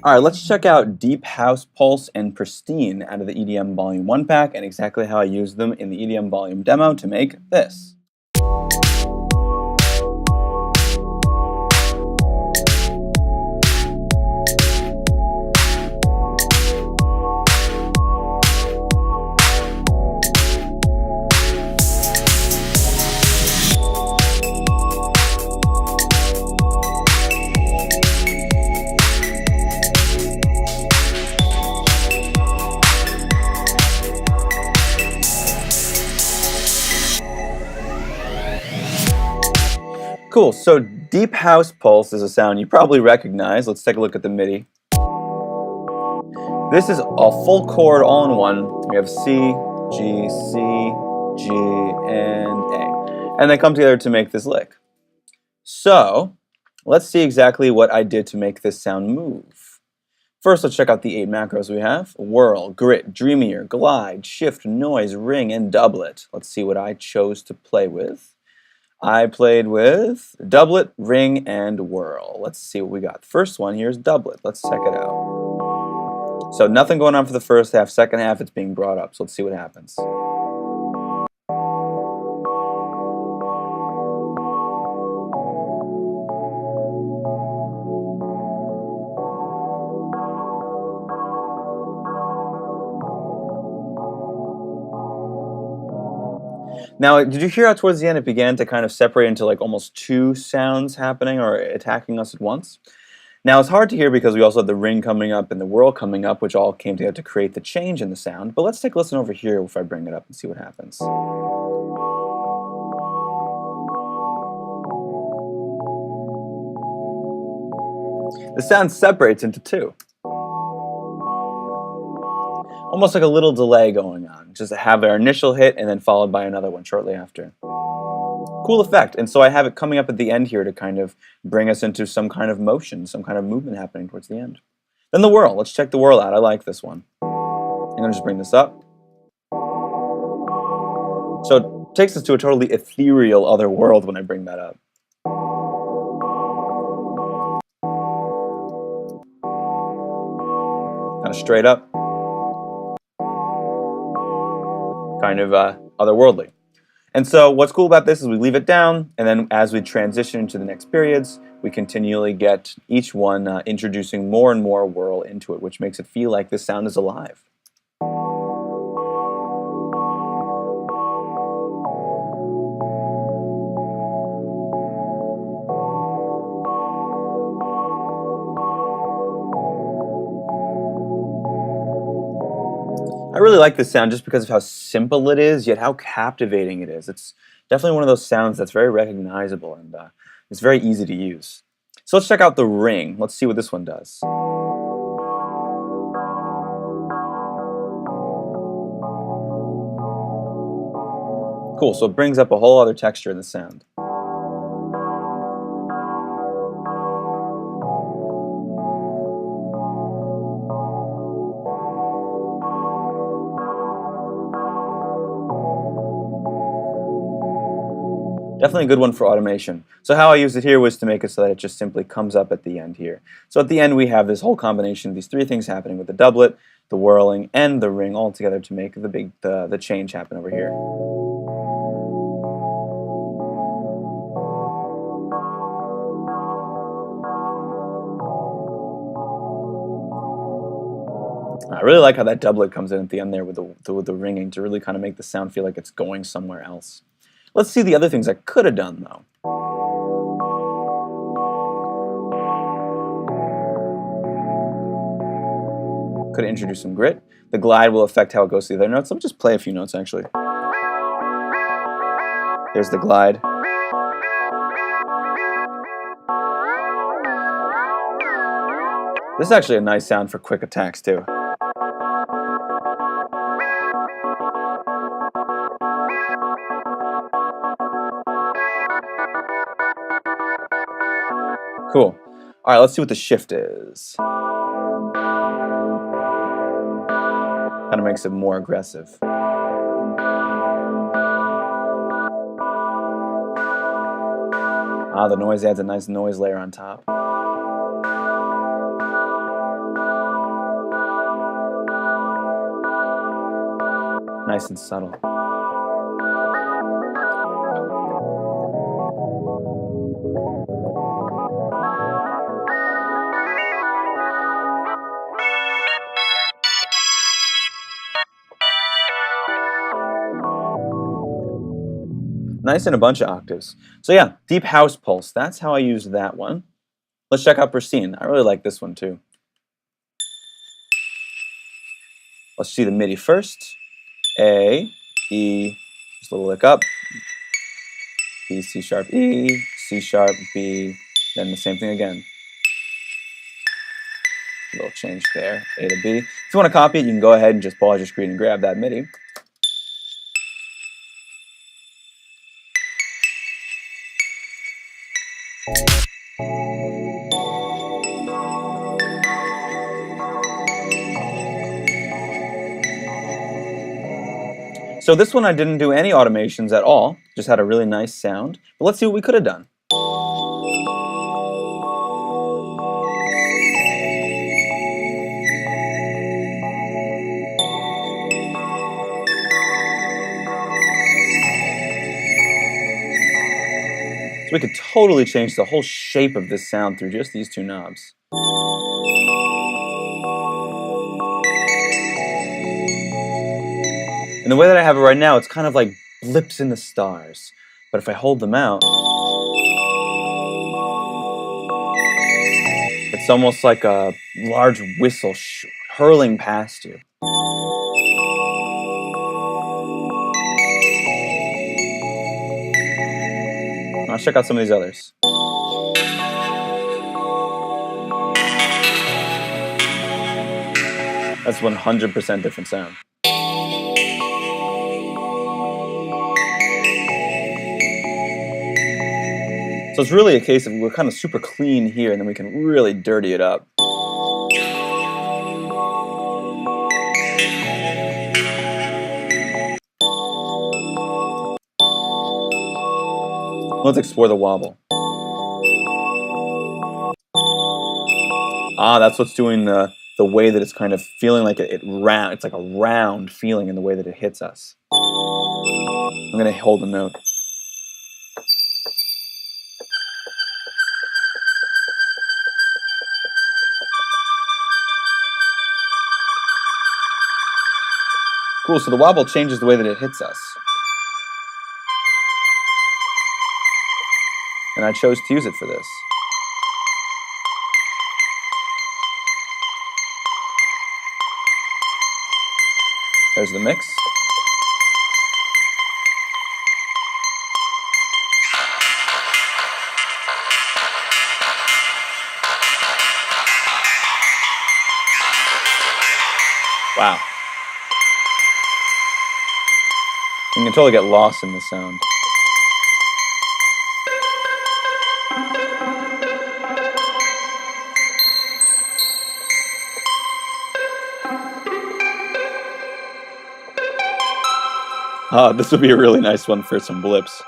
All right, let's check out Deep House, Pulse, and Pristine out of the EDM Volume 1 pack and exactly how I use them in the EDM Volume demo to make this. Cool, so Deep House Pulse is a sound you probably recognize. Let's take a look at the MIDI. This is a full chord all in one. We have C, G, C, G, and A. And they come together to make this lick. So, let's see exactly what I did to make this sound move. First, let's check out the 8 macros we have. Whirl, grit, dreamier, glide, shift, noise, ring, and doublet. Let's see what I chose to play with. I played with doublet, ring, and whirl. Let's see what we got. The first one here is doublet. Let's check it out. So nothing going on for the first half. Second half, it's being brought up. So let's see what happens. Now, did you hear how towards the end it began to kind of separate into like almost two sounds happening or attacking us at once? Now, it's hard to hear because we also have the ring coming up and the whirl coming up, which all came together to create the change in the sound. But let's take a listen over here if I bring it up and see what happens. The sound separates into two. Almost like a little delay going on, just to have our initial hit and then followed by another one shortly after. Cool effect, and so I have it coming up at the end here to kind of bring us into some kind of motion, some kind of movement happening towards the end. Then the whirl, let's check the whirl out. I like this one. I'm going to just bring this up. So it takes us to a totally ethereal other world when I bring that up. Kind of straight up. Kind of otherworldly. And so what's cool about this is we leave it down, and then as we transition into the next periods, we continually get each one introducing more and more whirl into it, which makes it feel like this sound is alive. I really like this sound just because of how simple it is, yet how captivating it is. It's definitely one of those sounds that's very recognizable and it's very easy to use. So let's check out the ring. Let's see what this one does. Cool, so it brings up a whole other texture in the sound. Definitely a good one for automation. So how I used it here was to make it so that it just simply comes up at the end here. So at the end we have this whole combination of these three things happening with the doublet, the whirling, and the ring all together to make the change happen over here. I really like how that doublet comes in at the end there with the ringing to really kind of make the sound feel like it's going somewhere else. Let's see the other things I could have done though. Could have introduced some grit. The glide will affect how it goes to the other notes. Let me just play a few notes actually. There's the glide. This is actually a nice sound for quick attacks too. Cool. All right, let's see what the shift is. Kind of makes it more aggressive. Ah, the noise adds a nice noise layer on top. Nice and subtle. Nice in a bunch of octaves. So yeah, deep house pulse. That's how I use that one. Let's check out Pristine. I really like this one too. Let's see the MIDI first. A, E, just a little lick up. B, C sharp, E, C sharp, B, then the same thing again. A little change there, A to B. If you want to copy it, you can go ahead and just pause your screen and grab that MIDI. So this one I didn't do any automations at all, just had a really nice sound. But let's see what we could have done. So we could totally change the whole shape of this sound through just these two knobs. And the way that I have it right now, it's kind of like blips in the stars. But if I hold them out, it's almost like a large whistle hurling past you. Let's check out some of these others. That's 100% different sound. So it's really a case of we're kind of super clean here, and then we can really dirty it up. Let's explore the wobble. Ah, that's what's doing the way that it's kind of feeling like it's like a round feeling in the way that it hits us. I'm going to hold the note. Cool, so the wobble changes the way that it hits us. And I chose to use it for this. There's the mix. Wow. You can totally get lost in the sound. This would be a really nice one for some blips.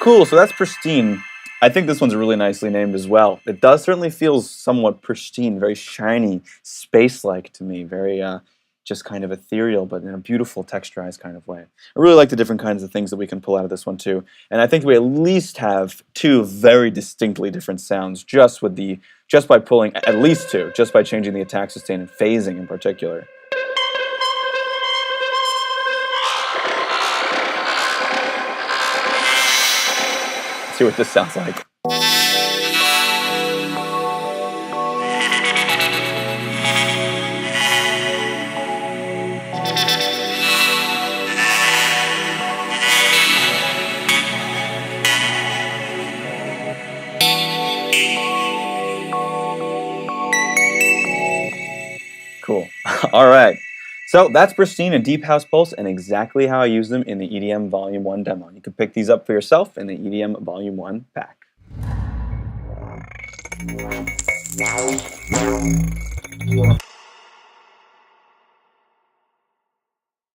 Cool, so that's Pristine. I think this one's really nicely named as well. It does certainly feel somewhat pristine, very shiny, space-like to me, very just kind of ethereal, but in a beautiful texturized kind of way. I really like the different kinds of things that we can pull out of this one too, and I think we at least have two very distinctly different sounds just by pulling at least two, just by changing the attack, sustain, and phasing in particular. Let's see what this sounds like. Cool. All right. So that's Pristine and Deep House Pulse and exactly how I use them in the EDM Volume 1 demo. You can pick these up for yourself in the EDM Volume 1 pack.